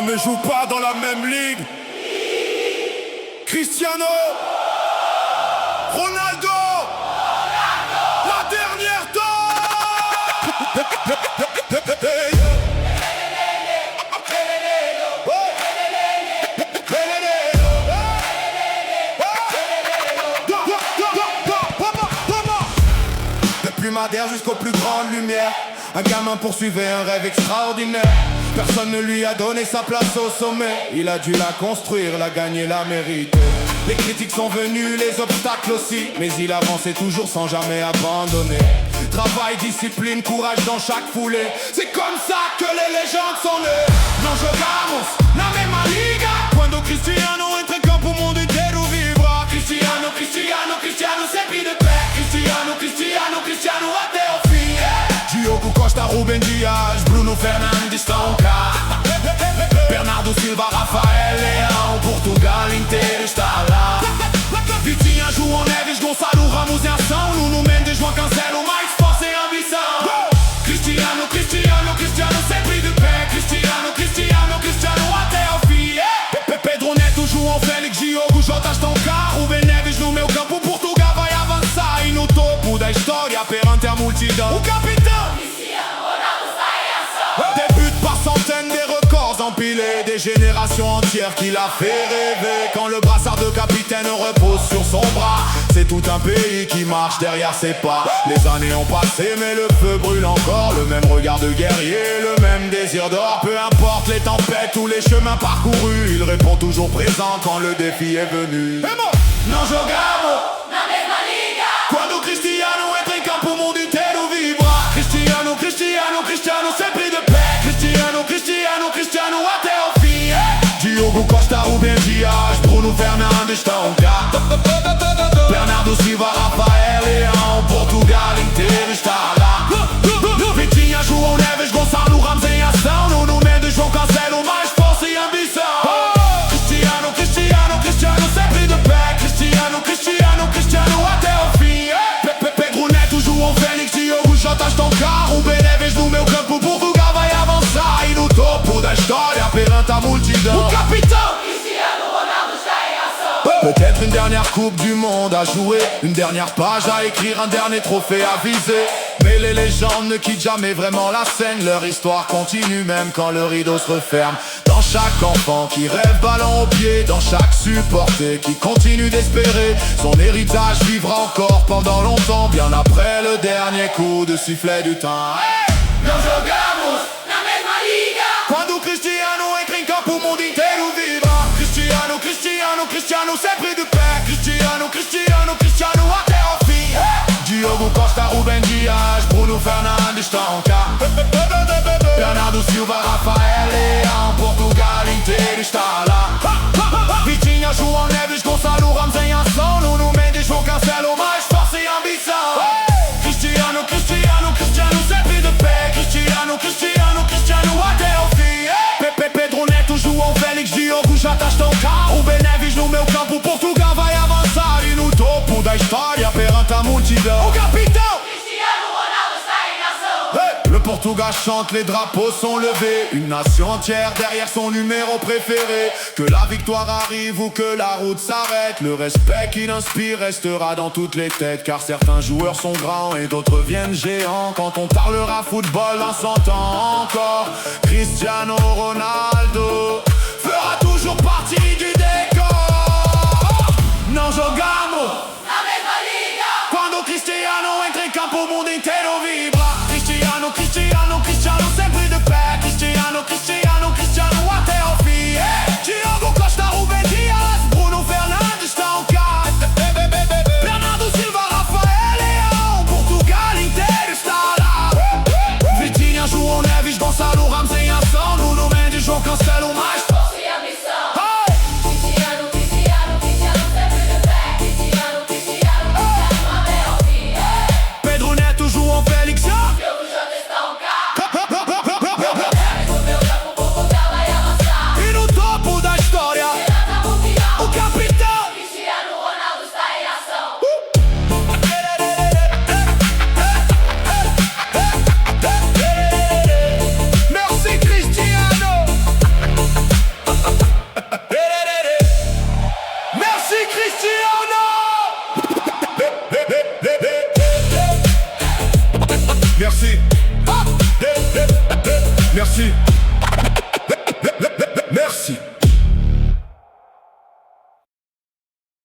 Mais joue pas dans la même ligue. Cristiano Ronaldo, la dernière dent. Depuis Madère jusqu'aux plus grandes lumières, un gamin poursuivait un rêve extraordinaire. Personne ne lui a donné sa place au sommet. Il a dû la construire, la gagner, la mériter. Les critiques sont venues, les obstacles aussi, mais il avançait toujours sans jamais abandonner. Travail, discipline, courage dans chaque foulée. C'est comme ça que les légendes sont nées. Não jogamos na mesma liga. Quando Cristiano entra em campo, o mundo inteiro vibra. Cristiano, Cristiano, Cristiano sempre de pé. Cristiano, Cristiano, Cristiano até o fim. Diogo Costa, Rubem Dias, Bruno Fernandes estão cá. Bernardo Silva, Rafael Leão, Portugal inteiro está lá. Vitinha, João Neves, Gonçalo Ramos em ação. Nuno Mendes, João Cancelo, mais força e ambição. Cristiano, Cristiano, Cristiano sempre de pé. Cristiano, Cristiano, Cristiano até o fim. Pedro Neto, João Félix, Diogo Jota estão cá. Rubem Neves no meu campo, Portugal vai avançar. E no topo da história, perante a multidão, o capitão Cristiano Ronaldo está em ação. Des buts par centaines, des records empilés, des générations entières qui l'a fait rêver. Quand le brassard de capitaine repose sur son bras, c'est tout un pays qui marche derrière ses pas. Les années ont passé mais le feu brûle encore. Le même regard de guerrier, le même désir d'or. Peu importe les tempêtes ou les chemins parcourus, il répond toujours présent quand le défi est venu. Não jogamos na mesma liga. Quando Cristiano entra em campo, o mundo inteiro vibra. Cristiano, Cristiano, Cristiano sempre de pé. Cristiano, Cristiano, Cristiano até o fim. Diogo Costa, Rubem Dias, Bruno Fernandes estão cá. Bernardo Silva, Rafael Leão, Portugal inteiro está lá. Vitinha, João Neves, Gonçalo Ramos em ação. Nuno Mendes, João Cancelo, mais força e ambição. Cristiano, Cristiano, Cristiano sempre de pé. Cristiano, Cristiano, Cristiano até o fim. Pedro Neto, João Félix, Diogo Jota estão cá. Rubem Neves no meu campo, Portugal vai avançar. E no topo da história, perante a multidão, o capitão Cristiano Ronaldo está em ação. Peut-être une dernière coupe du monde à jouer, une dernière page à écrire, un dernier trophée à viser. Mais les légendes ne quittent jamais vraiment la scène. Leur histoire continue même quand le rideau se referme. Dans chaque enfant qui rêve ballon au pied, dans chaque supporter qui continue d'espérer, son héritage vivra encore pendant longtemps, bien après le dernier coup de sifflet du temps. Não jogamos na mesma liga. Quando Cristiano entra em campo, o mundo inteiro vibra. Cristiano, Cristiano, Cristiano sempre de pé. Cristiano, Cristiano, Cristiano até o fim. Diogo Costa, Rubem Dias, Bruno Fernandes estão cá. Bernardo Silva, Rafael Leão, Portugal inteiro está lá. Vitinha, João Neves, Gonçalo Ramos em ação. Nuno Mendes, João Cancelo, mais força e ambição. Cristiano, Cristiano, Cristiano sempre de pé. Cristiano, Cristiano, Cristiano até o fim. Pedro Neto, João Félix, Diogo Jota estão cá. Rubem Neves no meu campo, Portugal vai avançar. E no topo da história, perante a multidão, o capitão Cristiano Ronaldo está em ação. Le Portugal chante, les drapeaux sont levés. Une nation entière derrière son numéro préféré. Que la victoire arrive ou que la route s'arrête, le respect qu'il inspire restera dans toutes les têtes. Car certains joueurs sont grands et d'autres viennent géants. Quand on parlera football en 100 ans encore, Cristiano Ronaldo fera toujours partie du décor. Não jogamos na mesma liga. Quando Cristiano entra em campo, o mundo inteiro vibra. Cristiano, Cristiano, Cristiano sempre de pé. Cristiano, Cristiano, Cristiano até o fim. Diogo Costa, Rubem Dias, Bruno Fernandes estão cá. Bernardo Silva, Rafael Leão, Portugal inteiro está lá. Vitinha, João Neves, Gonçalo Ramos em ação. Nuno Mendes, João Cancelo, mais força e ambição. Cristiano, Cristiano, Cristiano sempre de pé. merci.